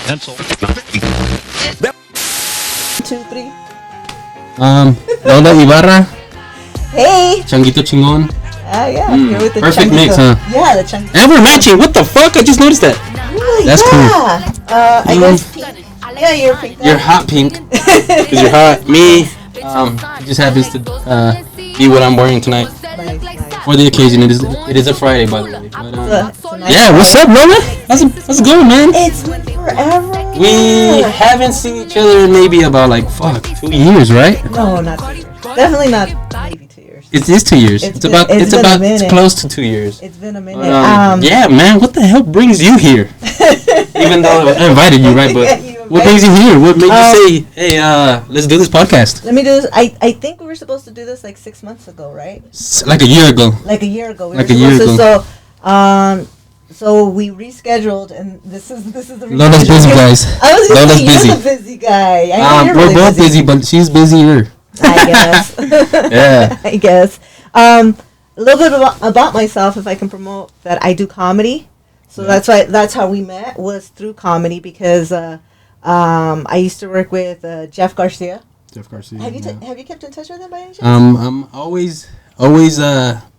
Pencil. 2, 3. Lola Ybarra. Hey. Changuito Chingón. Yeah. You're with the Perfect Changuito. mix, huh? Yeah, the Changuito. And we're matching. What the fuck? I just noticed that. Really? That's cool. I guess pink. Yeah, you're pink. You're hot pink. Because you're hot. Me, it just happens to be what I'm wearing tonight. Nice. For the occasion. It is a Friday, by the way. But, It's a nice yeah, what's up, Lola? How's it going, man? It's been forever. We haven't seen each other in maybe about 2 years, right? No, not 2 years. Definitely not. Maybe 2 years. It is 2 years. It's close to 2 years. It's been a minute. Yeah, man. What the hell brings you here? Even though I invited you, right? But what brings you here? What made you say, "Hey, let's do this podcast"? Let me do this. I think we were supposed to do this 6 months ago, right? Like a year ago. Like a year ago. So we rescheduled, and this is the reason. Lola's busy, guys. I was gonna say, busy. You're the busy guy. I know you're we're really both busy, but she's busier. I guess. Yeah. I guess. A little bit about myself, if I can promote that I do comedy. So that's how we met, was through comedy, because I used to work with Jeff Garcia. Jeff Garcia. Have you kept in touch with him by any chance? I'm always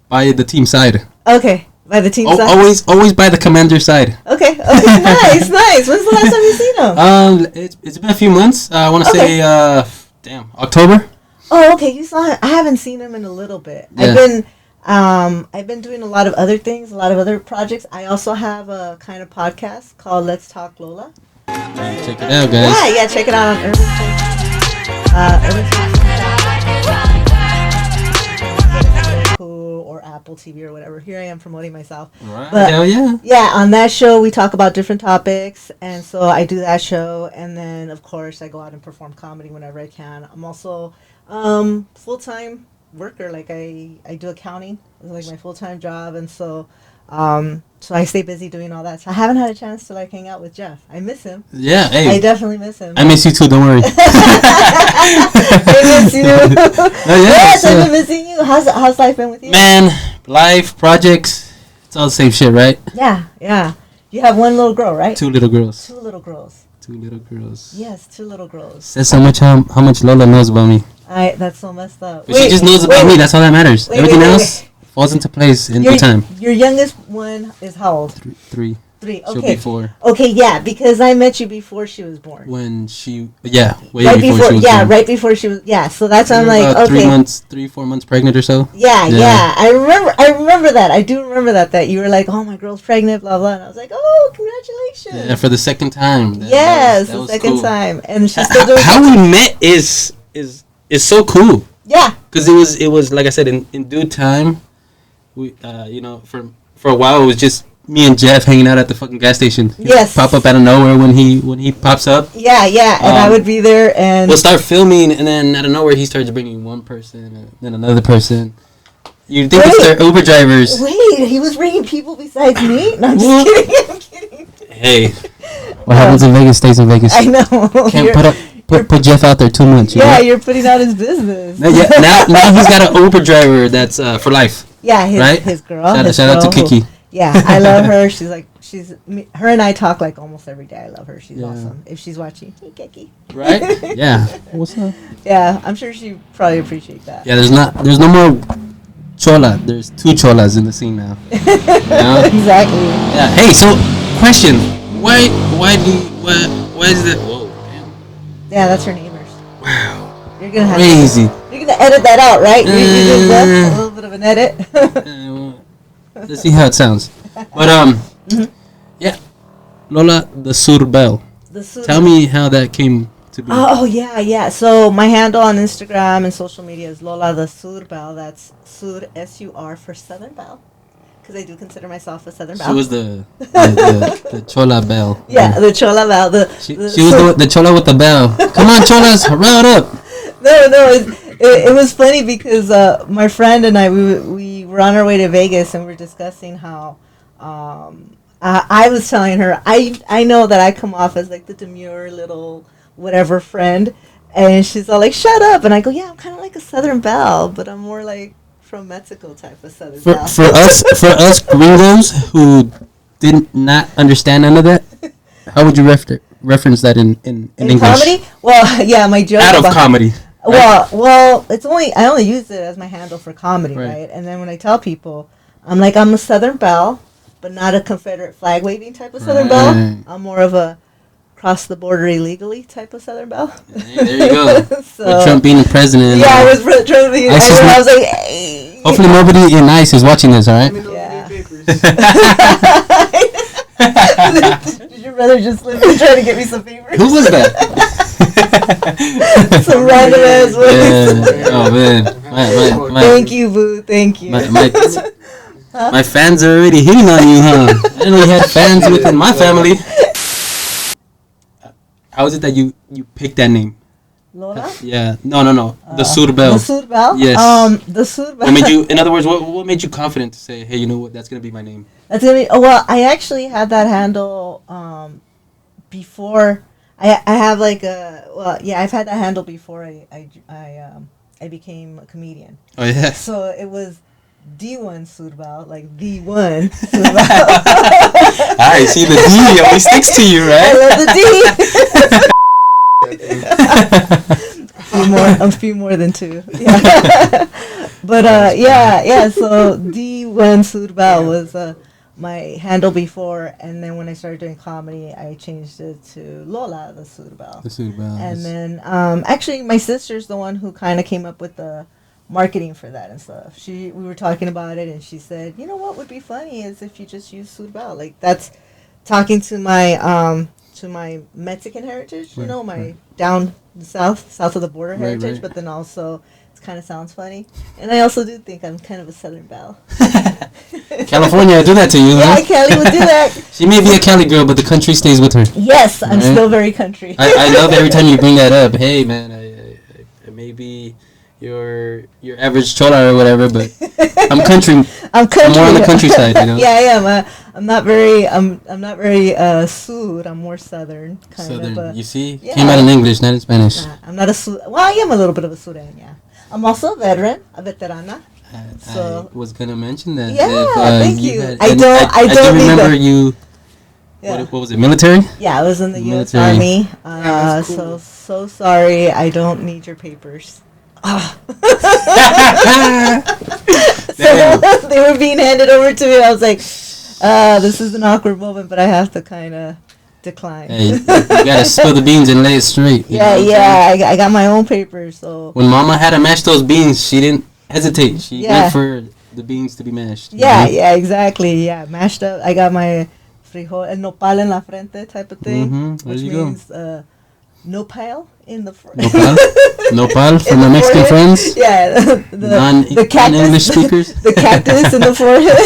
by the team side. Okay, by the team side. Always by the commander side. Okay, nice. When's the last time you seen him? It's been a few months. I want to say October. Oh, okay. You saw him. I haven't seen him in a little bit. Yeah. I've been doing a lot of other things, a lot of other projects. I also have a kind of podcast called Let's Talk Lola. Check it out, guys. Yeah, check it out on Urban or Apple TV or whatever. Here I am promoting myself. Right. But, hell yeah. Yeah, on that show we talk about different topics, and so I do that show, and then of course I go out and perform comedy whenever I can. I'm also full-time worker. Like I do accounting. It's like my full-time job, and so I stay busy doing all that. So I haven't had a chance to hang out with Jeff. I miss him. Yeah, hey. I definitely miss him. I miss you too, don't worry. I miss you. Yes, so, I've been missing you. How's life been with you? Man, life, projects, it's all the same shit, right? Yeah. You have one little girl, right? 2 little girls. 2 little girls. 2 little girls. Yes, 2 little girls. Says how much Lola knows about me. That's so messed up. But she just knows about me. That's all that matters. Everything else falls into place in due time. Your youngest one is how old? 3. 3. She'll Okay. be 4. Okay, yeah, because I met you before she was born. When she, way right before she was born. right before she was. Yeah, so that's why I'm like, about okay. 3-4 months pregnant or so. Yeah. I remember that. I do remember that you were like, oh, my girl's pregnant, blah blah, and I was like, oh, congratulations. Yeah, for the second time. Yes, that the was second cool. time, and she's still doing. How we met is so cool. Yeah. Because it was like I said, in due time. We for a while it was just me and Jeff hanging out at the fucking gas station. Yes. Pop up out of nowhere when he pops up. Yeah, and I would be there, and we'll start filming, and then out of nowhere he starts bringing one person, and then another person. You think it's their Uber drivers? Wait, he was bringing people besides me? No, I'm just kidding. I'm kidding. Hey, what happens in Vegas stays in Vegas. I know. Can't put Jeff out there too much. You're putting out his business. Now he's got an Uber driver that's for life. Yeah, his girl. Shout out to Kiki. Yeah, I love her. Her and I talk almost every day. I love her. She's awesome. If she's watching, hey, Kiki. Right? Yeah. What's up? Yeah, I'm sure she probably appreciates that. Yeah, there's no more chola. There's 2 cholas in the scene now. Exactly. Yeah. Hey, so question: Why is that? Whoa, damn. Yeah, that's her neighbors. Wow. You're gonna have crazy. You're gonna edit that out, right? You did that, a little bit of an edit. Let's see how it sounds. But yeah, lolathesurbelle. Tell me how that came to be. Oh yeah. So my handle on Instagram and social media is lolathesurbelle. That's Sur SUR for Southern Belle, because I do consider myself a Southern Belle. She was the chola belle. Yeah, the chola belle. She was the chola with the bell. Come on, cholas, round up. No, it was funny because my friend and I we were on our way to Vegas, and we were discussing how I was telling her I know that I come off as the demure little whatever friend, and she's all like, shut up, and I go, yeah, I'm kind of like a Southern Belle, but I'm more from Mexico type of Southern Belle. For us gringos who did not understand none of that, How would you reference that in English? Comedy? Well, yeah, my joke. Out of comedy. Well, I only use it as my handle for comedy, right? And then when I tell people, I'm a Southern belle, but not a Confederate flag waving type of Southern belle. I'm more of a cross the border illegally type of Southern belle. There you go. So, with Trump being the president. Yeah, I was Trump being president. I was like, hey. Hopefully nobody in ICE is watching this, all right? Yeah. Did your brother just live and try to get me some papers? Who was that? Some random ass voice. Yeah. Oh man. Thank you, boo. Thank you. My fans are already hitting on you, huh? I didn't know you had fans within my family. How is it that you picked that name? Lola? Yeah. No. The Surbelle. The Surbelle? Yes. The Surbelle. What made you? In other words, what made you confident to say, hey, you know what? That's gonna be my name. That's gonna be. Oh, well, I actually had that handle before. I have I've had that handle before I became a comedian. Oh yeah. So it was D1 Surbelle, like the one Surbelle. I see the D always sticks to you, right? I love the D. A few more than two. Yeah. But so D1 Surbelle was my handle before, and then when I started doing comedy, I changed it to Lola the Surbelle. The Surbelle. And then actually my sister's the one who kind of came up with the marketing for that and stuff. We were talking about it, and she said, you know what would be funny is if you just use Surbelle. Like, that's talking to my Mexican heritage, you know, my down the south of the border heritage, but then also it kind of sounds funny. And I also do think I'm kind of a Southern belle. California do that to you, huh? Yeah, Cali would do that. She may be a Cali girl, but the country stays with her. Yes, I'm still very country. I love every time you bring that up. Hey, man, I may be your average chola or whatever, but I'm country. I'm more on the countryside, you know. Yeah, I am. I'm not very Sud. I'm more Southern kind Southern. of. You see, came out in English, not in Spanish. I'm not a Sud. Well, I am a little bit of a Sureña. I'm also a veterana. I was gonna mention that. Yeah, thank you. I don't remember you. Yeah. What was it? Military? Yeah, I was in the U.S. Army. So sorry. I don't need your papers. So they were being handed over to me. I was like, this is an awkward moment, but I have to kind of decline. Hey, you gotta spill the beans and lay it straight. I got my own papers. So when Mama had to mash those beans, she didn't hesitate. She went for the beans to be mashed. Yeah, exactly. Yeah, mashed up. I got my frijol, el nopal en la frente type of thing, which means nopal in the front. Nopal from my Mexican friends. Yeah, the cactus, non-English speakers. The cactus in the forehead.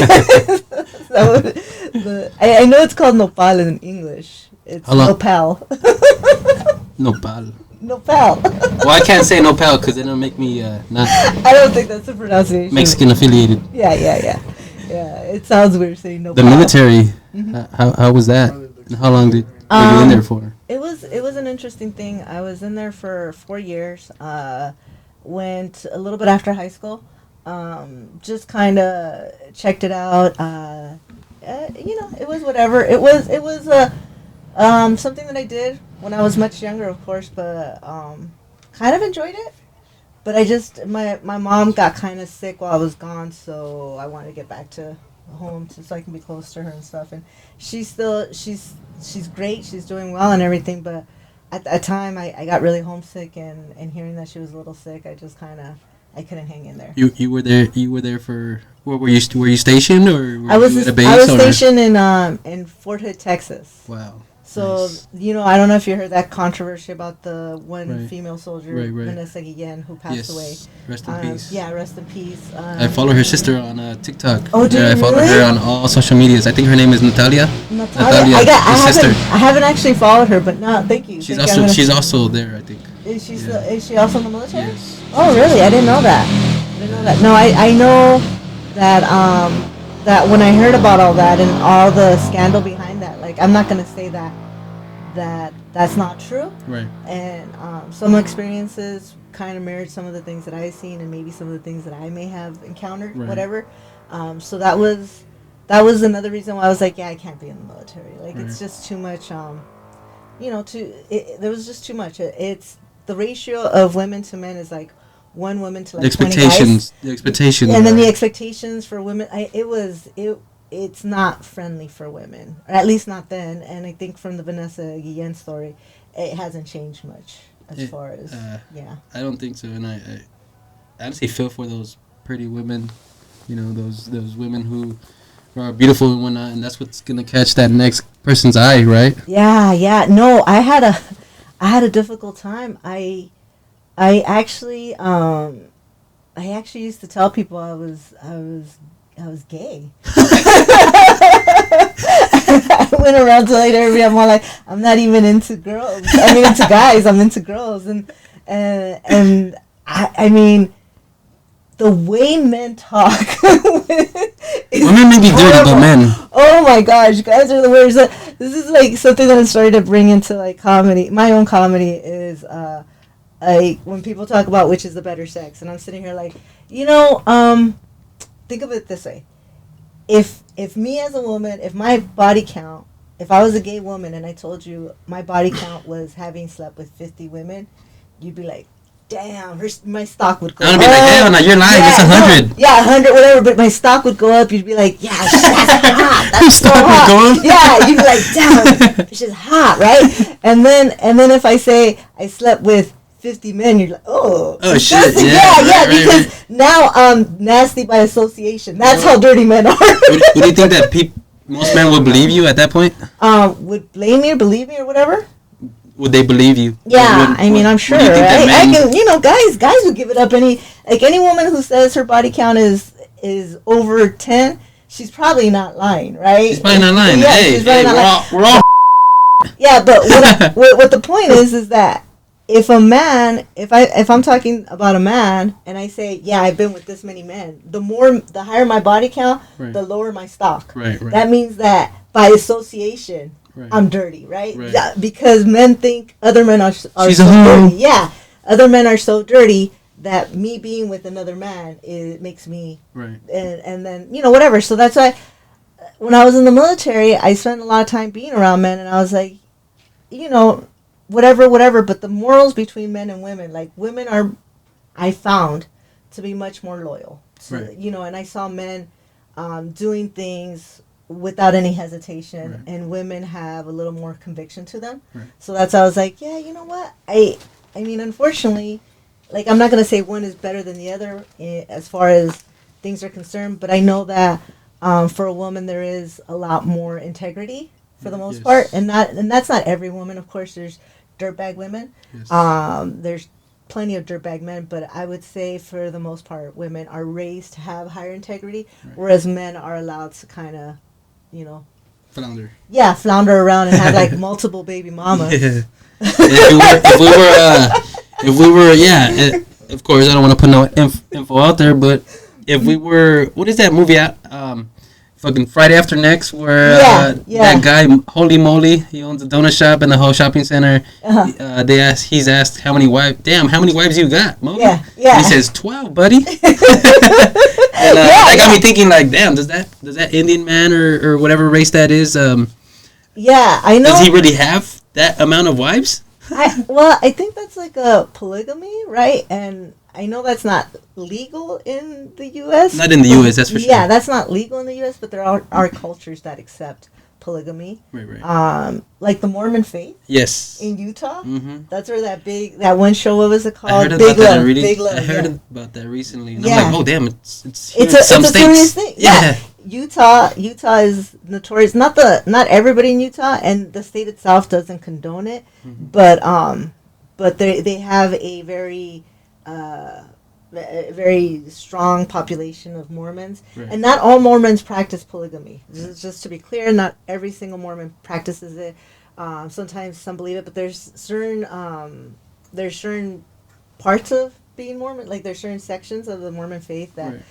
I know it's called nopal in English. It's nopal. Nopal. Nopal. Well, I can't say nopal because it'll make me not. I don't think that's the pronunciation. Mexican affiliated. Yeah. It sounds weird saying nopal. The military. How was that? How long were you in there for? It was an interesting thing. I was in there for 4 years. Went a little bit after high school. Just kind of checked it out. It was whatever. It was something that I did when I was much younger, of course, but kind of enjoyed it. But I just my mom got kind of sick while I was gone, so I wanted to get back to home so I can be close to her and stuff. And she's great. She's doing well and everything. But at that time, I got really homesick, and hearing that she was a little sick, I just I couldn't hang in there. You were there. You were there for. Where were you? Were you stationed or? I was at a base. I was stationed in Fort Hood, Texas. Wow. So, nice. I don't know if you heard that controversy about the one female soldier, Vanessa Guillen, who passed away. Rest in peace. Yeah, rest in peace. I follow her sister on TikTok. Oh, do you I follow her on all social medias. I think her name is Natalia. Natalia, sister. I haven't actually followed her, but no, thank you. She's also there, I think. Is she also in the military? Yes. Oh, really? I didn't know that. No, I know that that when I heard about all that and all the scandal behind that, like, I'm not gonna say that's not true. Right. And some experiences kind of mirrored some of the things that I've seen, and maybe some of the things that I may have encountered, whatever. So that was another reason why I was like, yeah, I can't be in the military. Like, it's just too much there was just too much. It's the ratio of women to men is like one woman to like 20 guys. The expectations. And then the expectations for women, it's not friendly for women, or at least not then. And I think from the Vanessa Guillen story, it hasn't changed much as far as, I don't think so. And I honestly feel for those pretty women, those women who are beautiful and whatnot, and that's what's going to catch that next person's eye, right? Yeah. No, I had a difficult time. I actually used to tell people I was gay. I went around telling everybody I'm more like, I'm not even into girls. I mean, into guys. I'm into girls, and I mean, the way men talk. Women may be dirty, but men. Oh my gosh, guys are the worst. This is like something that I'm starting to bring into like comedy. My own comedy is like when people talk about which is the better sex, and I'm sitting here like, think of it this way: if me as a woman, if my body count, if I was a gay woman and I told you my body count was having slept with 50 women, you'd be like, damn, my stock would go up. I'd be like, hell no, you're lying, it's 100. No, 100, whatever, but my stock would go up. You'd be like, yeah, that's hot. That's so stock hot. would go up? Yeah, you'd be like, damn, it's just hot, right? And then if I say I slept with 50 men, you're like, oh shit, yeah, because now I'm nasty by association. That's how dirty men are. Would you think that most men would believe you at that point? Would blame me or believe me or whatever? Would they believe you? Yeah, I'm sure, right? I can, guys would give it up. Any woman who says her body count is over 10, she's probably not lying, right? She's probably not lying. Yeah, hey, we're all. Yeah, but what the point is that if a man, if I'm talking about a man and I say, yeah, I've been with this many men, the higher my body count, right, the lower my stock. Right. That means that by association, right, I'm dirty, right? Yeah, because men think other men are so dirty. Yeah, other men are so dirty that me being with another man makes me right. And then whatever. So that's why when I was in the military, I spent a lot of time being around men, and I was like, whatever. But the morals between men and women, like women are, I found to be much more loyal. Right. And I saw men doing things without any hesitation, right, and women have a little more conviction to them. Right. So that's how I was like, yeah, you know what? I mean, unfortunately, like, I'm not going to say one is better than the other as far as things are concerned, but I know that for a woman there is a lot more integrity for the most part, and that's not every woman. Of course, there's dirtbag women. Yes. There's plenty of dirtbag men, but I would say for the most part, women are raised to have higher integrity, right, whereas men are allowed to kind of, flounder. Yeah, flounder around and have like multiple baby mamas. Yeah. If we were, of course, I don't want to put no info out there, but if we were, what is that movie out? Fucking Friday After Next, where that guy, holy moly, he owns a donut shop in the whole shopping center. Uh-huh. He's asked how many wives you got, Moly? Yeah. And he says 12, buddy. And that got me thinking, like, damn, does that Indian man or whatever race that is? Yeah, I know. Does he really have that amount of wives? I think that's like a polygamy, right? And I know that's not legal in the U.S. Not in the U.S., that's for sure. Yeah, that's not legal in the U.S., but there are cultures that accept polygamy. Right. Like the Mormon faith. Yes. In Utah. Mm-hmm. That's where that one show, what was it called? I heard Big about Love. That Big Love. I heard about that recently. And I'm like, oh, damn, it's a some states. serious thing. Yeah. Utah is notorious. Not everybody in Utah, and the state itself doesn't condone it. Mm-hmm. But they have a very strong population of Mormons, right, and not all Mormons practice polygamy. Just to be clear, not every single Mormon practices it. Sometimes some believe it, but there's certain parts of being Mormon, like there's certain sections of the Mormon faith that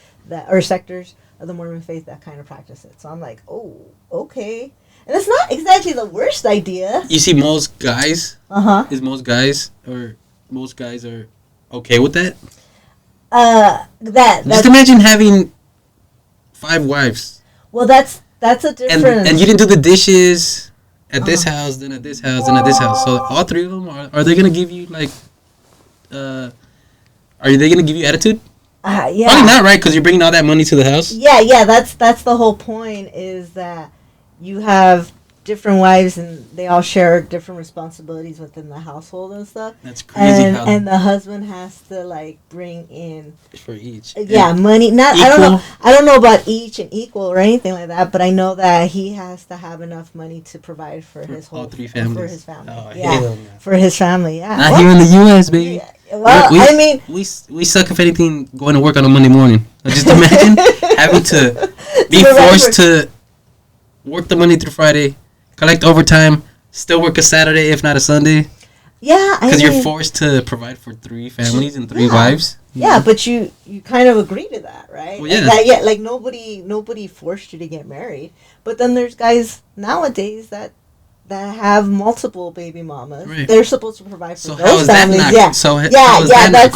or sectors of the Mormon faith that kind of practice it. So I'm like, oh, okay. And it's not exactly the worst idea. You see, most guys are okay with that. Just imagine having 5 wives. Well, that's a different. And you didn't do the dishes. at this house, then at this house, then at this house. So all three of them are they gonna give you like, are they gonna give you attitude? Yeah. Probably not, right? Because you're bringing all that money to the house. Yeah. That's the whole point. Is that you have different wives and they all share different responsibilities within the household and stuff. That's crazy. And the husband has to like bring in for each. Yeah, money. Not equal. I don't know about each and equal or anything like that, but I know that he has to have enough money to provide for his whole all three families. For his family. Oh, yeah. For his family. Yeah. Not here in the U.S., baby. Yeah. Well, I mean, we suck if anything going to work on a Monday morning. Just imagine having to be forced to work the Monday through Friday. Collect overtime, still work a Saturday, if not a Sunday. Yeah, because you're forced to provide for three families and three wives. Yeah, but you kind of agree to that, right? Well, yeah. Like nobody forced you to get married. But then there's guys nowadays that have multiple baby mamas. Right. They're supposed to provide for those families. That's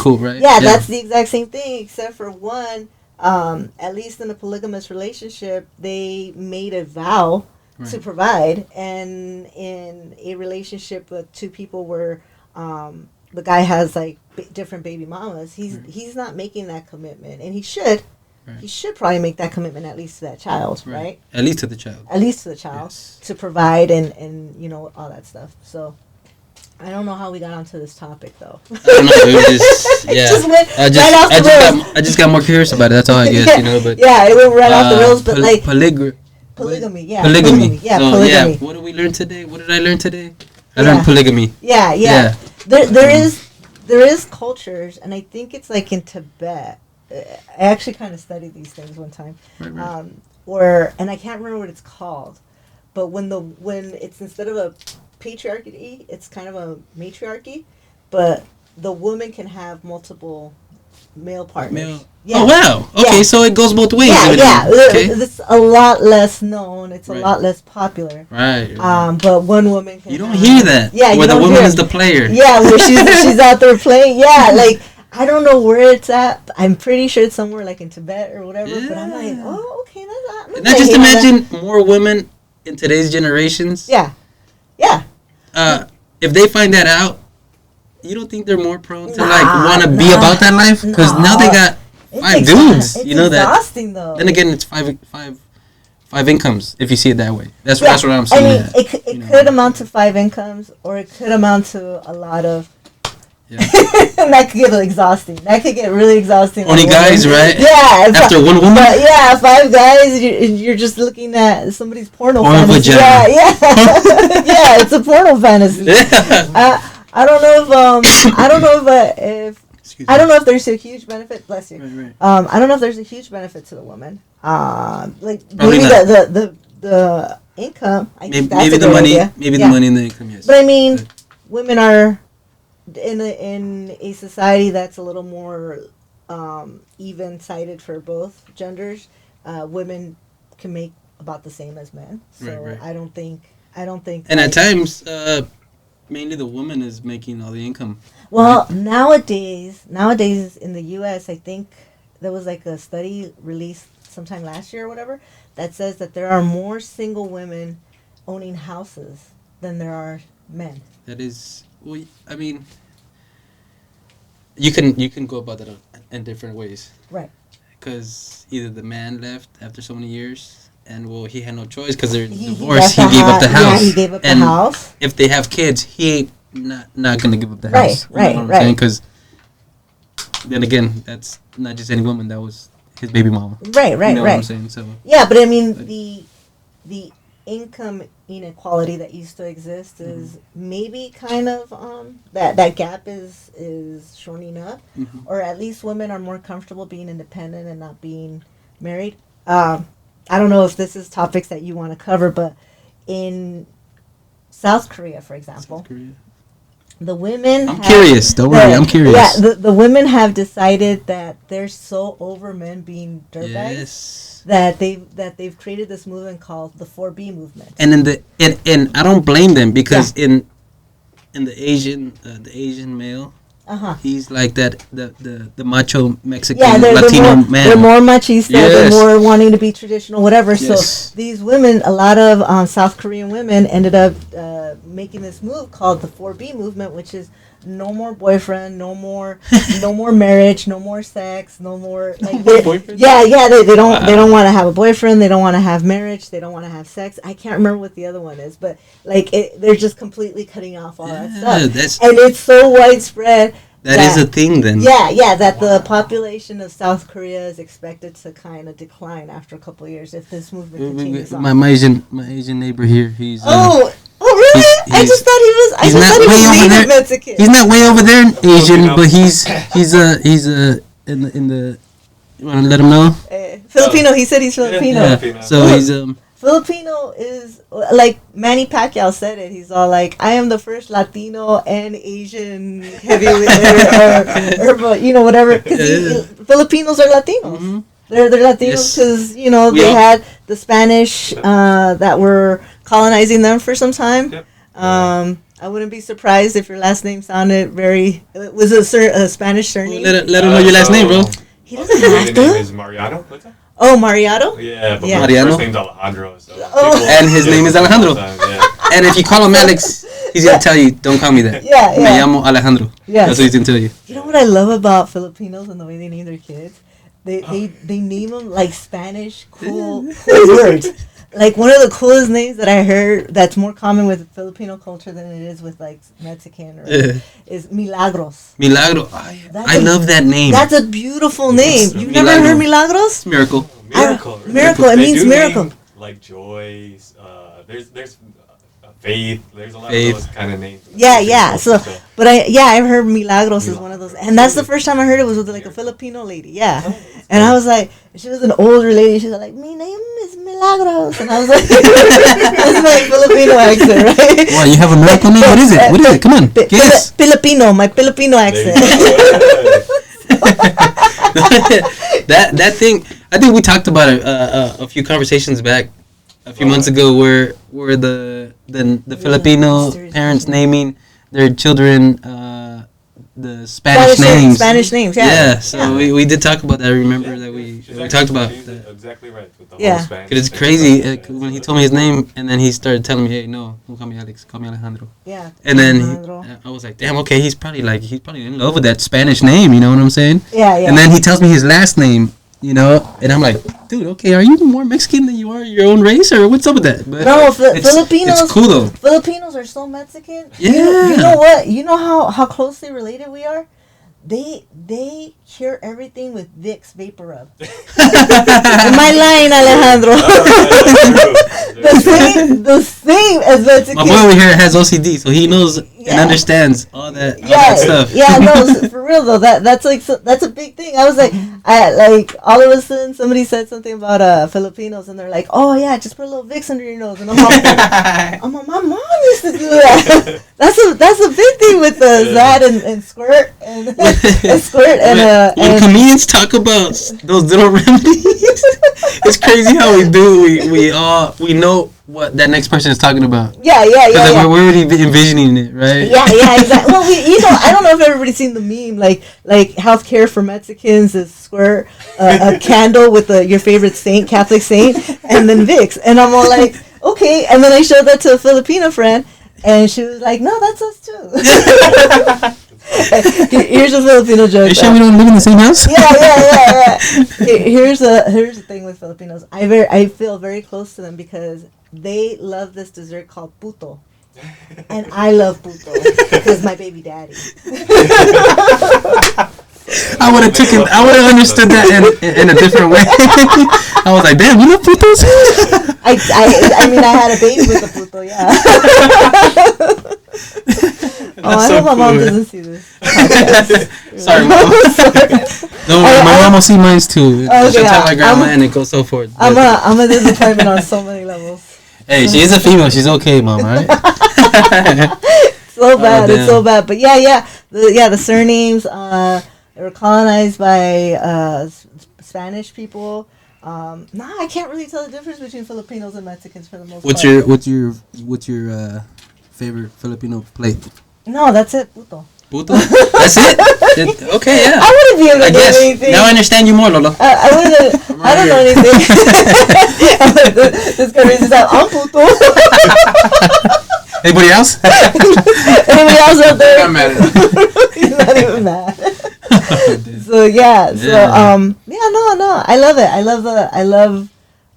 cool, right? Yeah, that's the exact same thing, except for one. At least in a polygamous relationship, they made a vow. Right. To provide, and in a relationship with two people where the guy has like different baby mamas, he's not making that commitment, and he should. Right. He should probably make that commitment at least to that child, right? At least to the child. At least to the child, yes. To provide and you know all that stuff. So I don't know how we got onto this topic though. I don't know. It just, yeah. Just went right off the rails. I just got more curious about it. That's all I guess, you know. But yeah, it went right off the rails. But like polygamy. Polygamy. Yeah, polygamy. What did we learn today? What did I learn today? I learned polygamy. Yeah. There is cultures, and I think it's like in Tibet. I actually kind of studied these things one time. Right. And I can't remember what it's called, but when it's instead of a patriarchy, it's kind of a matriarchy, but the woman can have multiple male partners. Yeah. Oh wow! Okay, yeah. So it goes both ways. Yeah. Okay. It's a lot less known. It's a lot less popular. Right. But one woman can. You don't hear that. Yeah. Where the woman is the player. Yeah, where she's out there playing. Yeah, like I don't know where it's at. I'm pretty sure it's somewhere like in Tibet or whatever. Yeah. But I'm like, oh, okay, that's not. Now just imagine more women in today's generations. Yeah. If they find that out. You don't think they're more prone to want to be about that life? Because now they got five dudes. It's you know that. Exhausting though. Then again, it's five incomes if you see it that way. That's what I'm saying. I mean, it could amount to 5 incomes, or it could amount to a lot of. Yeah. That could get exhausting. That could get really exhausting. Only guys, right? Yeah. After one woman. Yeah, 5 guys. You're just looking at somebody's porno fantasy. Yeah. Yeah, it's a porno fantasy. Yeah. I don't know if there's a huge benefit. Bless you. Right. I don't know if there's a huge benefit to the woman. Like maybe the income. I think that's maybe a the good money. idea. Maybe the money and the income. Yes. But I mean, women are in a society that's a little more even-sided for both genders. Women can make about the same as men. So right. I don't think. And at times. Mainly the woman is making all the income. Well, right? nowadays in the U.S., I think there was like a study released sometime last year or whatever that says that there are more single women owning houses than there are men. That is, well, I mean, you can go about that in different ways. Right. Because either the man left after so many years. And he had no choice because they're divorced. He gave up the house. Yeah, he gave up the house. If they have kids, he ain't not gonna give up the house. Right. Because then again, that's not just any woman. That was his baby mama. Right. You know what I'm saying? So yeah, but I mean the income inequality that used to exist is maybe kind of that gap is shortening up, or at least women are more comfortable being independent and not being married. I don't know if this is topics that you want to cover, but in South Korea, for example, the women... I'm curious. Don't worry. I'm curious. Yeah, the women have decided that they're so over men being dirtbags that they've created this movement called the 4B movement. And and I don't blame them because in the Asian male, He's like that the macho Mexican they're Latino more, man. They're more machista. They're Yes. more wanting to be traditional, whatever. Yes. So these women, a lot of South Korean women, ended up making this move called the 4B movement, which is no more boyfriend, no more marriage, no more sex, no more like boyfriend. They don't want to have a boyfriend, they don't want to have marriage, they don't want to have sex. I can't remember what the other one is, but like they're just completely cutting off all that stuff, and it's so widespread. That is a thing then. That the population of South Korea is expected to kind of decline after a couple of years if this movement continues on. My Asian neighbor here, he's really? I just thought he was native Mexican. He's not way over there in Asian, but he's in the. You want to let him know? Filipino. He said he's Filipino. Yeah. So he's Filipino is like Manny Pacquiao said it. He's all like, I am the first Latino and Asian heavyweight, or whatever. Because Filipinos are Latinos. Mm-hmm. They're Latinos because they had the Spanish that were colonizing them for some time. Yep. I wouldn't be surprised if your last name sounded it was a Spanish surname. Let him know your last name, bro. He doesn't have to. His name is Mariano. What's that? Oh, Mariano? Yeah, but Mariano? my first name's Alejandro. So and his name is Alejandro. And if you call him Alex, he's going to tell you, don't call me that. Yeah. Me llamo Alejandro. Yeah. That's what he's going to tell you. You know what I love about Filipinos and the way they name their kids? They name them like Spanish cool words. Like one of the coolest names that I heard that's more common with Filipino culture than it is with like Mexican is Milagros. Milagro. I love that name. That's a beautiful name. You've never heard Milagros? Miracle. Miracle. It means miracle. Name, like joy. There's faith. There's a lot of those kind of names. Yeah. So, but I've heard Milagros is one of those, and that's the first time I heard it was with like a Filipino lady. Yeah. And I was like, she was an older lady. She was like, my name is Milagros. And I was like, that's my Filipino accent, right? Wow, you have a miracle name? What is it? What is it? Come on, guess. Filipino, my Filipino accent. that thing, I think we talked about it a few conversations back, a few months ago, where the Filipino parents naming their children the Spanish names. Spanish names, yeah. Yeah, so we did talk about that. I remember that we talked about that. Exactly right. With the whole Spanish. Because it's crazy when he told me his name, and then he started telling me, hey, no, don't call me Alex, call me Alejandro. Yeah. And then I was like, damn, okay, he's probably in love with that Spanish name, you know what I'm saying? Yeah. And then he tells me his last name, and I'm like, dude, okay, are you more Mexican than you are your own race, or what's up with that? But no, Filipinos. It's cool though. Filipinos are so Mexican. Yeah. You know what? You know how closely related we are. They cure everything with Vicks Vapor Rub. Am I lying, Alejandro? the same as Mexican. My boy over here has OCD, so he knows and understands all that stuff. Yeah, no, for real though. That's a big thing. I was like, all of a sudden somebody said something about Filipinos, and they're like, oh yeah, just put a little Vicks under your nose, and I'm like, my mom used to do that. That's a big thing with that and squirt and squirt and when comedians talk about those little remedies, it's crazy how we know what that next person is talking about. Yeah. We're already envisioning it, right? Yeah, exactly. Well, I don't know if everybody's seen the meme, like healthcare for Mexicans is squirt a candle with your favorite saint, Catholic saint, and then Vicks, and I'm all like, okay, and then I showed that to a Filipino friend, and she was like, no, that's us too. Here's a Filipino joke. You sure we don't live in the same house? Yeah. Here's the thing with Filipinos. I feel very close to them because they love this dessert called puto, and I love puto because my baby daddy. I would have understood that in a different way. I was like, damn, you love putos? I mean, I had a baby with a puto, yeah. I hope my mom doesn't see this. Sorry, Mom. No, my mom will see mine too. She'll tell my grandma and it goes so forth. I'm a disappointment on so many levels. Hey, she is a female. She's okay, Mom, alright? So bad. It's so bad. But yeah. The surnames, they were colonized by Spanish people. I can't really tell the difference between Filipinos and Mexicans for the most part. What's your favorite Filipino plate? No, that's it, puto. Puto? That's it? Okay, yeah. I wouldn't be able to do anything. Now I understand you more, Lola. I don't know anything. This guy raises out. I'm puto. Anybody else? Anybody else out there? I'm mad at him. He's not even mad. So yeah. No. I love it.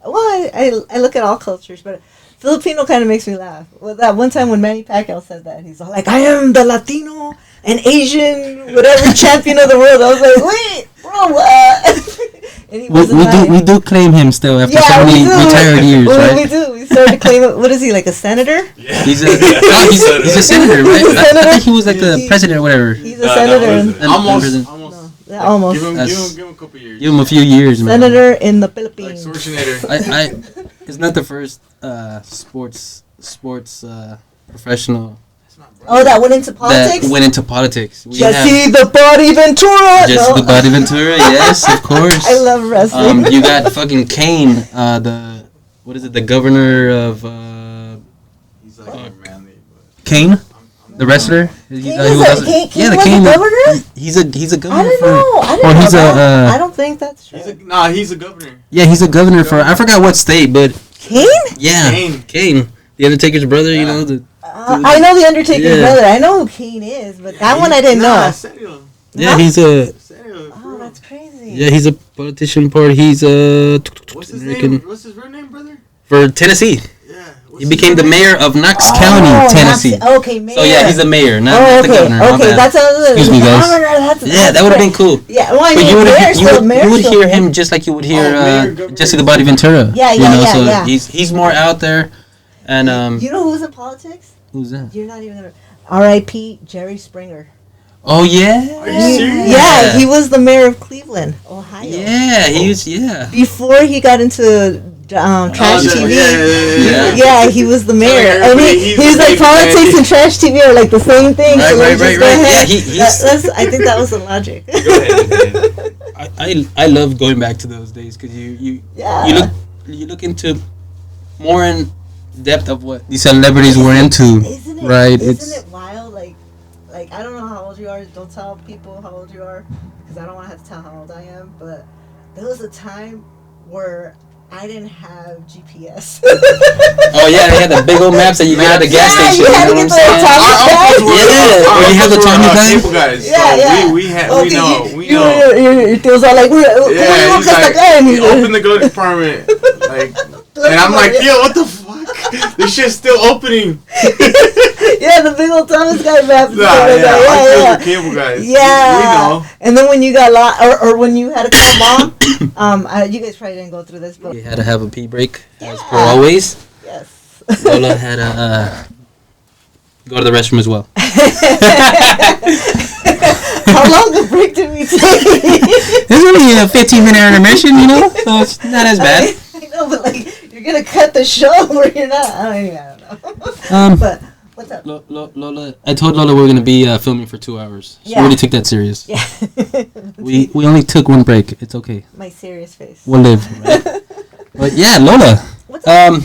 Well, I look at all cultures, but Filipino kind of makes me laugh. Well, that one time when Manny Pacquiao said that, he's all like, I am the Latino and Asian, whatever champion of the world. I was like, wait, bro, what? And he we do claim him still after so many retired years, right? We do. We started to claim it. What is he, like a senator? Yeah. He's a senator, right? He's a senator? I think he was like a president or whatever. He's a senator. Almost. Almost. Give him a couple years. Give him a few years, man. Senator in the Philippines. Like Schwarzenegger. It's not the first sports professional. Oh, that went into politics? That went into politics. Jesse the Body Ventura! Jesse the Body Ventura, yes, of course. I love wrestling. You got fucking Kane, the governor of... He's like manly. Kane? The wrestler? Kane was a governor? He's a governor. I didn't know. I don't think that's true. He's a governor. Yeah, he's a governor for... I forgot what state, but... Kane? Yeah, Kane. The Undertaker's brother, you know, I know the Undertaker's brother. I know who Kane is, but that one I didn't know. Yeah, he's a... Oh, that's crazy. Yeah, he's a politician part. He's a... What's his name? What's his real name, brother? For Tennessee. Yeah. He became the mayor of Knox County, Tennessee. Okay, mayor. So yeah, he's the mayor, not the governor. Okay, that's excuse me, guys. That would have been cool. Yeah, well, I mean, you would hear him just like you would hear Jesse the Body Ventura. Yeah. He's more out there, and you know who's in politics? Who's that? You're not even gonna. R.I.P. Jerry Springer. Oh yeah. Are you serious? Yeah, he was the mayor of Cleveland, Ohio. Yeah, he was. Yeah. Before he got into trash TV. Yeah, he was the mayor. I mean, he's like politics and trash TV are like the same thing. Right. Yeah, I think that was the logic. Go ahead. I love going back to those days because you look into more in depth of what these celebrities were into. Isn't it, right? Isn't it wild? Like I don't know how old you are. Don't tell people how old you are because I don't want to have to tell how old I am. But there was a time where I didn't have GPS. Oh yeah, they had the big old maps that you get at the gas station. You had to get the you have the Tommy guys. Yeah. We know. Your tíos are like, he opened the glove compartment, and I'm like, yo, what the fuck? This shit's still opening. Yeah, the big old Thomas guy map. Yeah. Cable guys. Yeah. We know. And then when you got lost, or when you had to call mom, you guys probably didn't go through this, but you had to have a pee break as per always. Yes. Lola had to go to the restroom as well. How long a break did we take? It's only a 15-minute intermission, you know, so it's not as bad. I know, but like you're gonna cut the show where you're not. I don't know. But what's up? Lola, I told Lola we were gonna be filming for 2 hours. She really took that serious. Yeah. we only took one break. It's okay. My serious face. We'll live. Right? But yeah, Lola. What's up?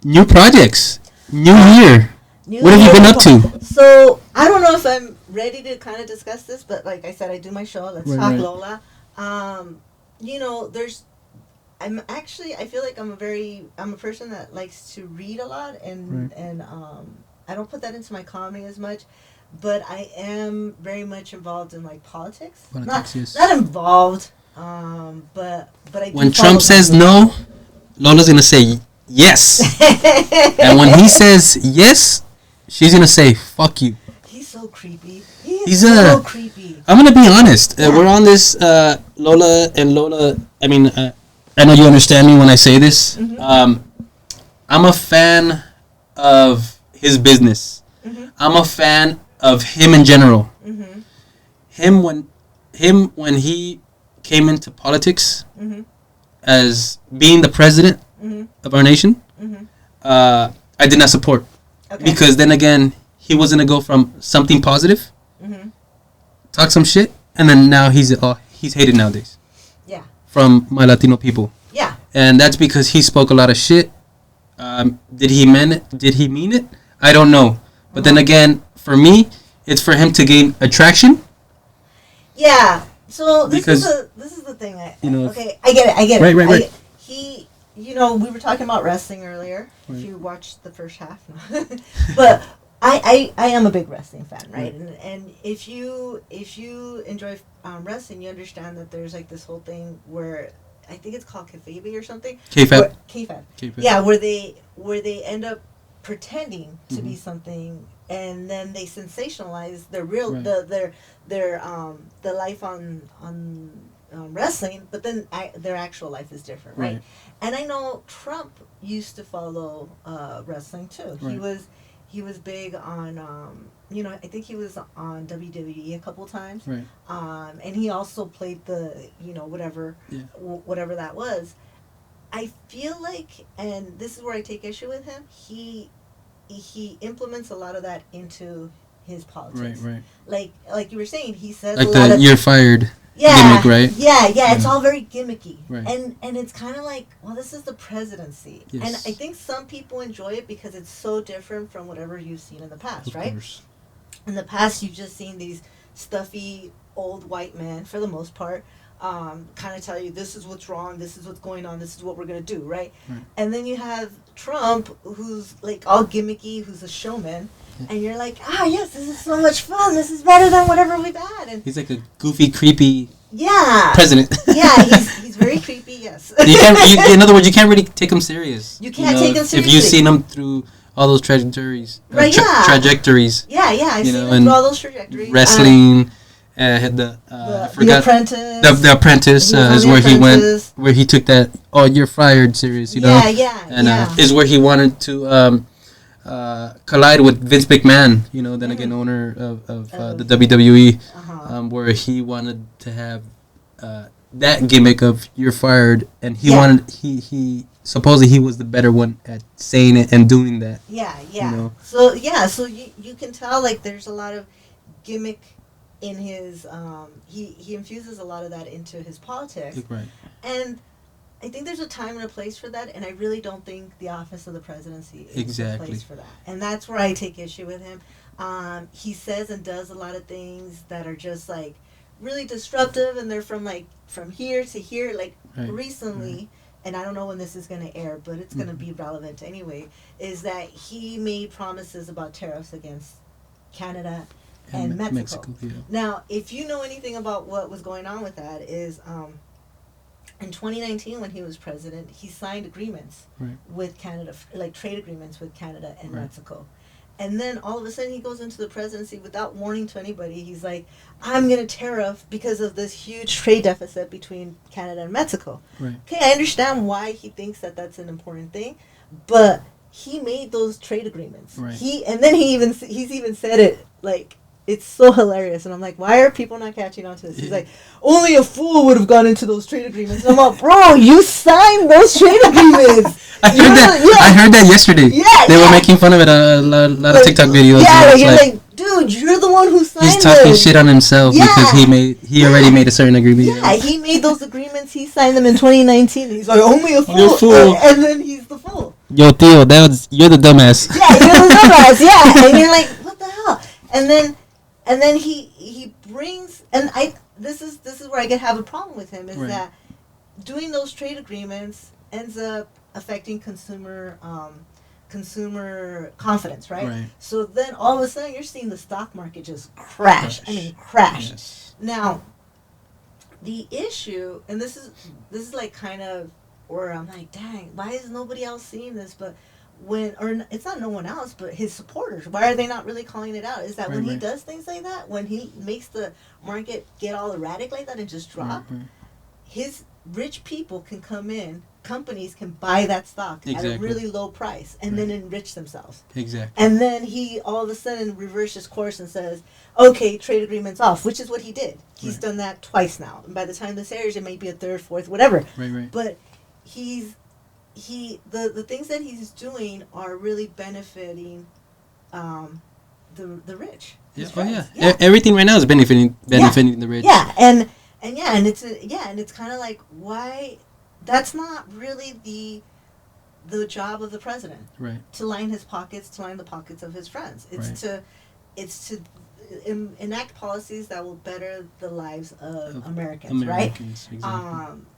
New projects, new year. What have you been up to? So I don't know if I'm ready to kind of discuss this, but like I said, I do my show. Let's talk Lola. You know, I feel like I'm a person that likes to read a lot, and I don't put that into my comedy as much, but I am very much involved in like politics. Not involved, but I do. When Trump says no, Lola's gonna say yes, and when he says yes, she's gonna say fuck you. He's so creepy. He's so creepy. I'm gonna be honest. We're on this Lola. I mean, I know you understand me when I say this. Mm-hmm. I'm a fan of his business. Mm-hmm. I'm a fan of him in general. Mm-hmm. Him when he came into politics mm-hmm. as being the president mm-hmm. of our nation, mm-hmm. I did not support. Okay. Because then again, he was gonna go from something positive, mm-hmm. talk some shit, and then now he's hated nowadays. Yeah. From my Latino people. Yeah. And that's because he spoke a lot of shit. Did he mean it? I don't know. But then again, for me, it's for him to gain attraction. Yeah. So this is the thing. I get it. Right. He, we were talking about wrestling earlier. Right. If you watched the first half, but I am a big wrestling fan, right? And if you enjoy wrestling, you understand that there's like this whole thing where I think it's called kayfabe or something. Kayfabe. Yeah, where they end up pretending to be something, and then they sensationalize their real their life on wrestling, but then their actual life is different, right? And I know Trump used to follow wrestling too. Right. He was big on I think he was on WWE a couple times, right? And he also played the whatever that was. I feel like, and this is where I take issue with him, he implements a lot of that into his politics. Right. Like you were saying, he says like a lot of "you're fired" gimmick, right? Yeah. It's all very gimmicky, right? And it's kind of like, well, this is the presidency, yes. And I think some people enjoy it because it's so different from whatever you've seen in the past, of right? Course. In the past, you've just seen these stuffy old white men, for the most part, kind of tell you this is what's wrong, this is what's going on, this is what we're going to do, right? And then you have Trump, who's like all gimmicky, who's a showman, and you're like, yes, this is so much fun, this is better than whatever we've had. And he's like a goofy, creepy president. Yeah, he's very creepy, yes. In other words, you can't really take him serious. You can't take him seriously. If you've seen him through all those trajectories. Right, trajectories. Yeah, I've seen him through all those trajectories. Wrestling, the Apprentice. The Apprentice is where he went, where he took that, "you're fired" serious, and is where he wanted to collide with Vince McMahon, then again owner of the WWE, where he wanted to have that gimmick of "you're fired," and he supposedly he was the better one at saying it and doing that. Yeah. So you can tell like there's a lot of gimmick in his he infuses a lot of that into his politics. Right. And I think there's a time and a place for that, and I really don't think the office of the presidency is the place for that. And that's where I take issue with him. He says and does a lot of things that are just like really disruptive, and they're from here to here. Like recently, and I don't know when this is going to air, but it's going to be relevant anyway, is that he made promises about tariffs against Canada and Mexico. Now, if you know anything about what was going on with that, is in 2019 when he was president, he signed agreements with Canada, like trade agreements with Canada and Mexico. And then all of a sudden he goes into the presidency without warning to anybody. He's like, I'm going to tariff because of this huge trade deficit between Canada and Mexico. Okay, I understand why he thinks that that's an important thing, but he made those trade agreements. He's even said it like, it's so hilarious, and I'm like, why are people not catching on to this? He's like, only a fool would have gone into those trade agreements. And I'm like, bro, you signed those trade agreements. I heard that yesterday. They were making fun of it on a lot of TikTok videos. Yeah, you're like, dude, you're the one who signed it. He's talking shit on himself because he already made a certain agreement. Yeah, he made those agreements. He signed them in 2019. And he's like, only a fool. And then he's the fool. Yo, Theo, you're the dumbass. Yeah, you're the dumbass. Yeah, and you're like, what the hell? And then he brings, and this is where I could have a problem with him, is that doing those trade agreements ends up affecting consumer confidence, right? So then all of a sudden you're seeing the stock market just crash. Yes. Now, the issue, and this is like kind of where I'm like, dang, why is nobody else seeing this? But it's not no one else, but his supporters, why are they not really calling it out? Is that when he does things like that, when he makes the market get all erratic like that and just drop, his rich people can come in, companies can buy that stock at a really low price and then enrich themselves. And then he all of a sudden reverses course and says, okay, trade agreements off, which is what he did. He's done that twice now. And by the time this airs, it may be a third, fourth, whatever. But the things that he's doing are really benefiting the rich. Everything right now is benefiting the rich. And it's kind of like, why? That's not really the job of the president. To line his pockets, to line the pockets of his friends. It's enact policies that will better the lives of Americans, right? Exactly.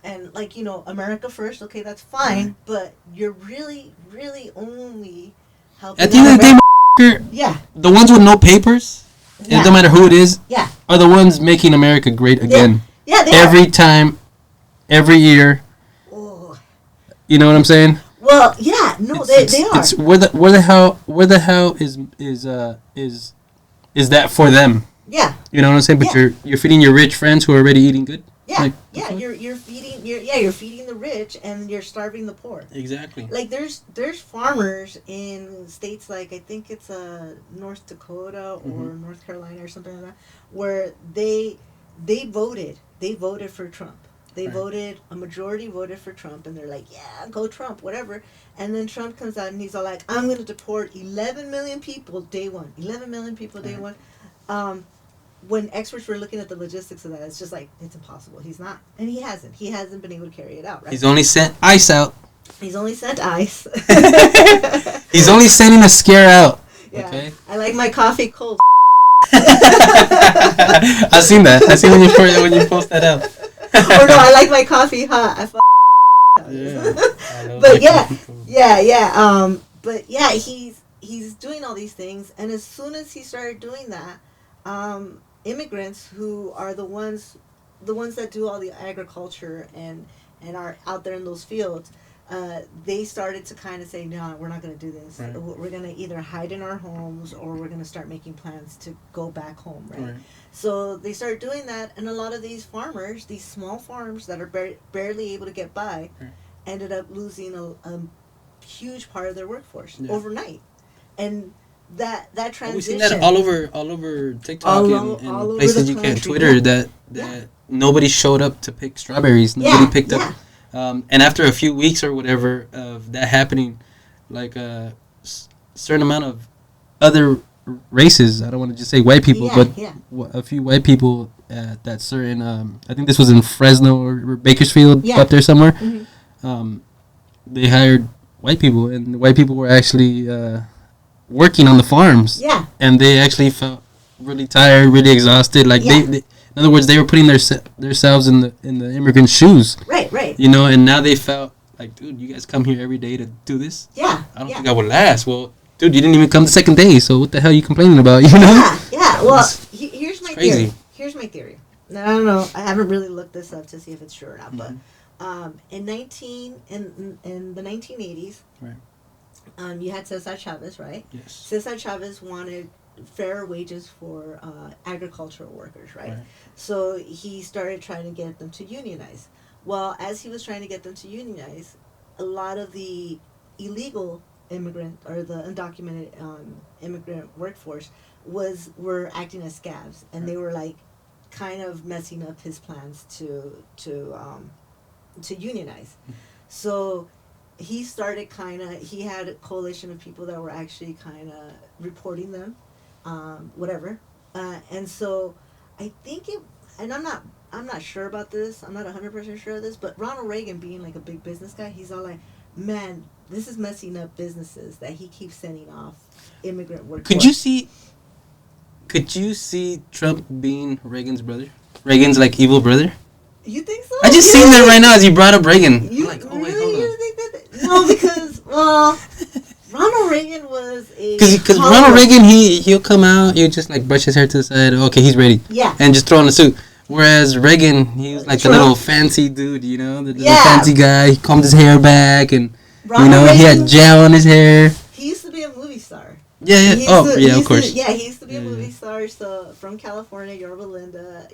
And like, America first, okay, that's fine, but you're really, really only helping. At the end of the day, yeah, the ones with no papers, yeah. it don't matter who it is, yeah, are the ones making America great again. Yeah, every time, every year. Oh. You know what I'm saying? Well, yeah, no, they are. It's where the hell is that for them? Yeah. You know what I'm saying? But you're feeding your rich friends who are already eating good. Yeah, like, you're feeding the rich and you're starving the poor. Exactly. Like there's farmers in states like I think it's North Dakota or North Carolina or something like that, where they voted for Trump. They voted, a majority voted for Trump, and they're like, yeah, go Trump, whatever. And then Trump comes out and he's all like, I'm going to deport 11 million people day one. 11 million people day one. When experts were looking at the logistics of that, it's just like, it's impossible. He's not. And he hasn't. He hasn't been able to carry it out, right? He's only sent ICE out. He's only sent ICE. He's only sending a scare out. Yeah. Okay. I like my coffee cold. I seen that. I seen when you post that out. Or no, I like my coffee hot. But yeah. But yeah, he's doing all these things, and as soon as he started doing that, immigrants who are the ones that do all the agriculture and are out there in those fields, they started to kind of say, no, we're not going to do this. Right. We're going to either hide in our homes or we're going to start making plans to go back home, right? So they started doing that, and a lot of these farmers, these small farms that are barely able to get by, ended up losing a huge part of their workforce overnight. And that transition... We've seen that all over TikTok and places you can, Twitter, that nobody showed up to pick strawberries. Nobody picked up... and after a few weeks or whatever of that happening, like a certain amount of other races, I don't want to just say white people, but a few white people at that certain, I think this was in Fresno or Bakersfield, up there somewhere. Mm-hmm. They hired white people, and the white people were actually working on the farms. Yeah. And they actually felt really tired, really exhausted. Like they in other words, they were putting themselves in the immigrant shoes. Right. You know, and now they felt like, dude, you guys come here every day to do this? Yeah. I don't think I would last. Well, dude, you didn't even come the second day, so what the hell are you complaining about? You know? Yeah. Well, here's my theory. Here's my theory. Now, I don't know. I haven't really looked this up to see if it's true or not, but in the 1980s, right. You had Cesar Chavez, right? Yes. Cesar Chavez wanted fair wages for agricultural workers, right? So he started trying to get them to unionize. Well, as he was trying to get them to unionize, a lot of the illegal immigrant or the undocumented immigrant workforce were acting as scabs, and they were like kind of messing up his plans to unionize. So he started he had a coalition of people that were actually kind of reporting them, whatever. And so I think and I'm not sure about this. I'm not 100% sure of this, but Ronald Reagan, being like a big business guy, he's all like, man, this is messing up businesses that he keeps sending off immigrant workers. Could you see Trump being Reagan's brother? Reagan's like evil brother? You think so? I just seen that right now as you brought up Reagan. You like, oh, really? Wait, hold on. Think that? No, because Ronald Reagan was a... Because Ronald Reagan, he'll come out, he'll just like brush his hair to the side, okay, he's ready. Yeah. And just throw on a suit. Whereas Reagan, he was like the little fancy dude, you know? The little fancy guy. He combed his hair back and, Ronald Reagan, he had gel on his hair. He used to be a movie star. Yeah. Of course. He used to be a movie star, so from California, Yorba Linda,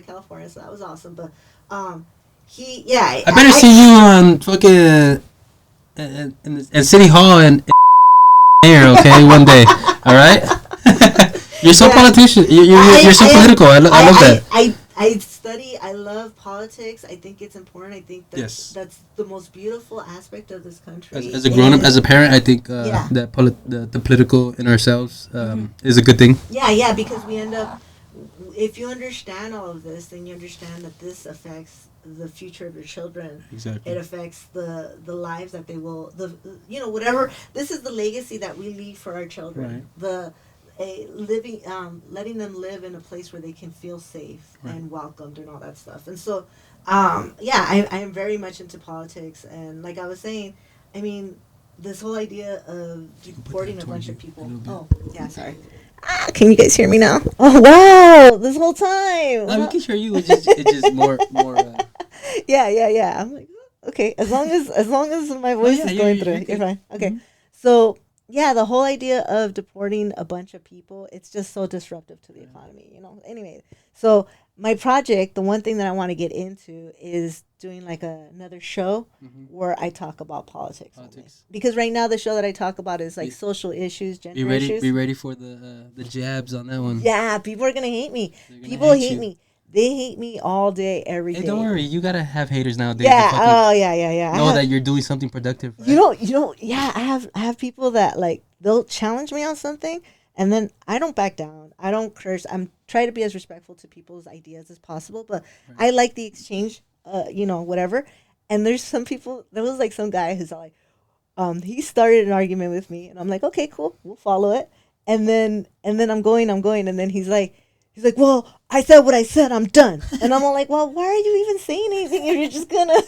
California, so that was awesome. But, I better see you on fucking... at City Hall and mayor, okay, one day, all right? You're so politician. You're so political. I love that. I love politics. I think it's important. I think that's the most beautiful aspect of this country. As a grown-up, as a parent, I think that the political in ourselves is a good thing. Yeah, because we end up, if you understand all of this, then you understand that this affects the future of your children. Exactly. It affects the lives that they will, whatever. This is the legacy that we leave for our children. Right. letting them live in a place where they can feel safe and welcomed and all that stuff. And so, I am very much into politics. And like I was saying, I mean, this whole idea of deporting a bunch of people. Oh, yeah, sorry. Can you guys hear me now? Oh, wow, this whole time. No, we can hear you. It's just more. Yeah. I'm like, okay, as long as my voice is going through, you're fine. Okay, so. Yeah, the whole idea of deporting a bunch of people, it's just so disruptive to the economy, Anyway, so my project, the one thing that I want to get into is doing like another show where I talk about politics. Because right now the show that I talk about is like social issues, gender issues. Be ready for the jabs on that one. Yeah, people are going to hate me. People hate me. They hate me all day, every day. Hey, don't worry. You gotta have haters nowadays. Yeah. Yeah. Know that you're doing something productive. Right? You know. Yeah, I have people that like they'll challenge me on something, and then I don't back down. I don't curse. I'm trying to be as respectful to people's ideas as possible. But I like the exchange. Whatever. And there's some people. There was like some guy who's like, he started an argument with me, and I'm like, okay, cool, we'll follow it. And then I'm going, and then he's like, well, I said what I said, I'm done. And I'm all like, well, why are you even saying anything if you're just gonna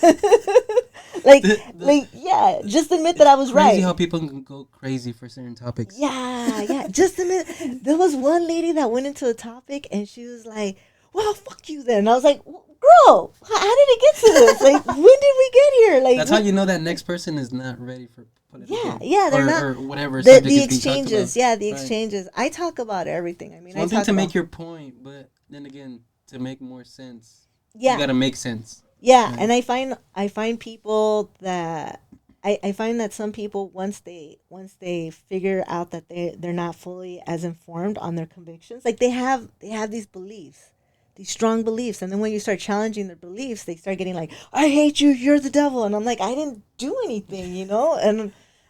just admit that I was right. Crazy how people can go crazy for certain topics. Yeah. Just admit. There was one lady that went into a topic and she was like, well, fuck you then. And I was like, girl, how did it get to this? Like, when did we get here? Like, that's how you know that next person is not ready for political. Yeah, they're not. Or whatever. The exchanges. Yeah, the exchanges. I talk about everything. I mean, it's one thing to make your point, but then again, to make more sense, you gotta make sense. Yeah, and I find people that I find that some people once they figure out that they're not fully as informed on their convictions, like they have these beliefs, these strong beliefs, and then when you start challenging their beliefs, they start getting like, I hate you, you're the devil, and I'm like, I didn't do anything, and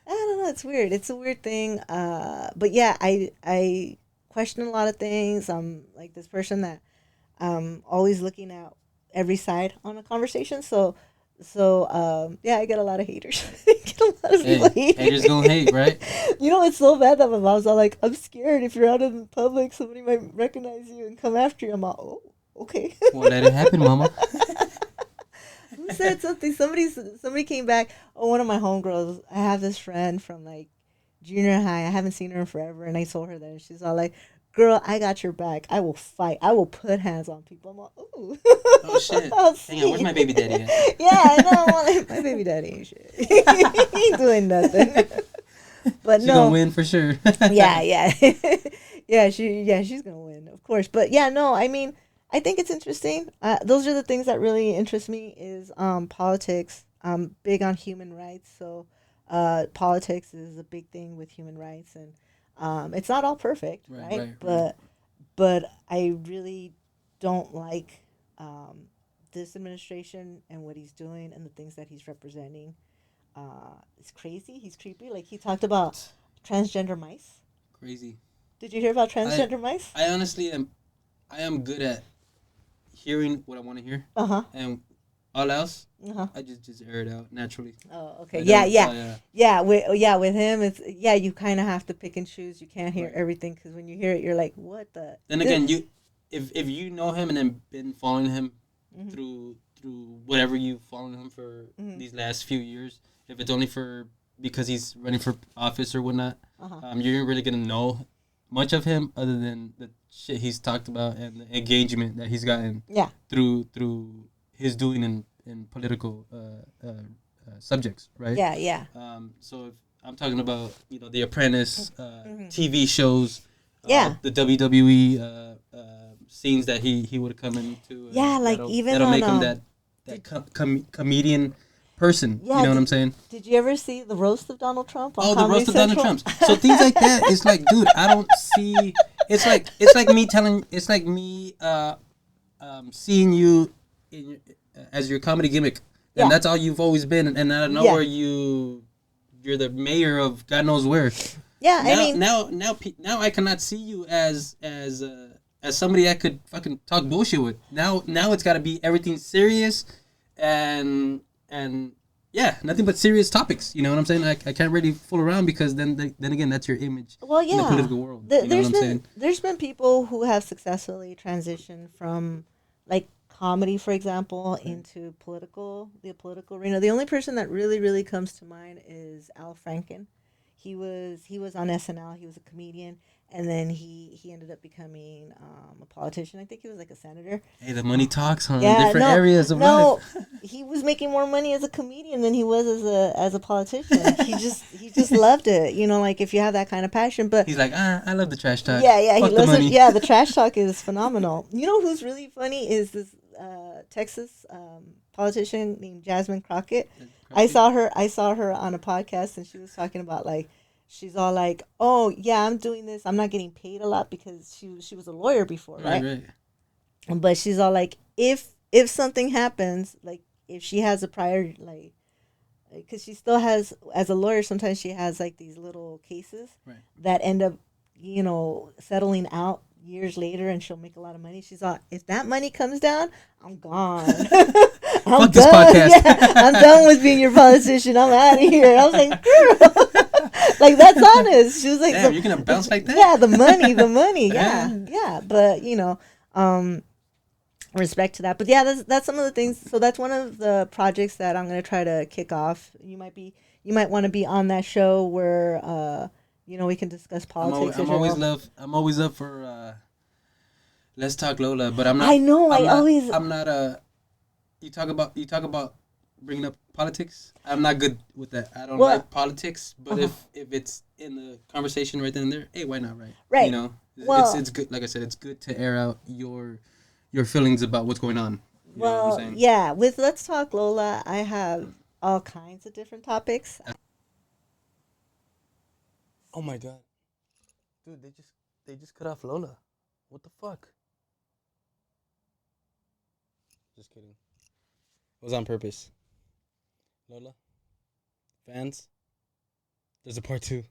I don't know, it's weird. It's a weird thing. But yeah, I question a lot of things. I'm like this person that always looking at every side on a conversation. So I get a lot of haters. I get a lot of people hate. Haters gonna hate, right? It's so bad that my mom's all like, I'm scared if you're out in public, somebody might recognize you and come after you. I'm all, oh, okay. Well, let it happen, mama. Who said something? Somebody came back. Oh, one of my homegirls. I have this friend from like junior high. I haven't seen her in forever, and I told her that, and she's all like, girl, I got your back. I will fight. I will put hands on people. I'm like, ooh. Oh, shit. Hang on, where's my baby daddy at? Yeah, I know. Like, my baby daddy ain't shit. He ain't doing nothing. But she's gonna win for sure. Yeah. Yeah, she's gonna win, of course. But yeah, no, I mean, I think it's interesting. Those are the things that really interest me is politics. I'm big on human rights. So politics is a big thing with human rights, and it's not all perfect, right? But I really don't like this administration and what he's doing and the things that he's representing. It's crazy. He's creepy. Like, he talked about transgender mice. Crazy. Did you hear about transgender mice? I honestly am good at hearing what I want to hear. And all else, I just air it out naturally. Oh, okay. Yeah. With him, it's you kind of have to pick and choose. You can't hear everything because when you hear it, you're like, what the? Then again, if you know him and then been following him through whatever you've followed him for these last few years, if it's only because he's running for office or whatnot, you're really gonna know much of him other than the shit he's talked about and the engagement that he's gotten through his doing in political subjects, right? Yeah. So if I'm talking about The Apprentice, TV shows, the WWE scenes that he would come into, that'll make him that comedian person. Yeah, you know what I'm saying? Did you ever see the roast of Donald Trump? The roast of Donald Trump. So things like that. It's like, dude, I don't see. It's like me seeing you as your comedy gimmick, and that's all you've always been. And out of nowhere, you're the mayor of God knows where. Yeah, now I cannot see you as somebody I could fucking talk bullshit with. Now it's got to be everything serious, and nothing but serious topics. You know what I'm saying? I can't really fool around because then again, that's your image in the political world. There's been people who have successfully transitioned from like comedy, for example, into the political arena. The only person that really comes to mind is Al Franken. He was on SNL. He was a comedian, and then he ended up becoming a politician. I think he was like a senator. Hey, the money talks, huh? Yeah, different areas of life. He was making more money as a comedian than he was as a politician. He just loved it. You know, like if you have that kind of passion. But he's like, I love the trash talk. Yeah, Fuck he loves it. Yeah, the trash talk is phenomenal. You know who's really funny is this Texas politician named Jasmine Crockett. I saw her on a podcast, and she was talking about like, she's all like, oh yeah, I'm doing this, I'm not getting paid a lot because she was a lawyer before, right? But she's all like, if something happens, like if she has a prior, like because she still has, as a lawyer, sometimes she has like these little cases that end up, you know, settling out years later, and she'll make a lot of money. She's all, if that money comes down, I'm gone. I'm this podcast. Yeah, I'm done with being your politician. I'm out of here. I was like, girl, like that's honest. She was like, damn, you're gonna bounce like that? Yeah, the money. Yeah. But you know, respect to that. But yeah, that's some of the things. So that's one of the projects that I'm gonna try to kick off. You might want to be on that show where you know, we can discuss politics. I'm always up for Let's Talk Lola, but I'm not. I know. I'm not a. You talk about bringing up politics. I'm not good with that. I don't like politics, but if it's in the conversation right then and there, hey, why not? Right. You know, it's good. Like I said, it's good to air out your feelings about what's going on. You know what I'm saying? Yeah. With Let's Talk Lola, I have all kinds of different topics. Oh my god, dude! They just cut off Lola. What the fuck? Just kidding. It was on purpose. Lola, fans, there's a part 2. When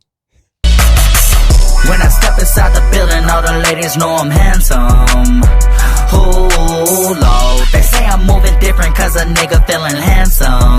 I step inside the building, all the ladies know I'm handsome. Oh Lord, they say I'm moving different 'cause a nigga feeling handsome.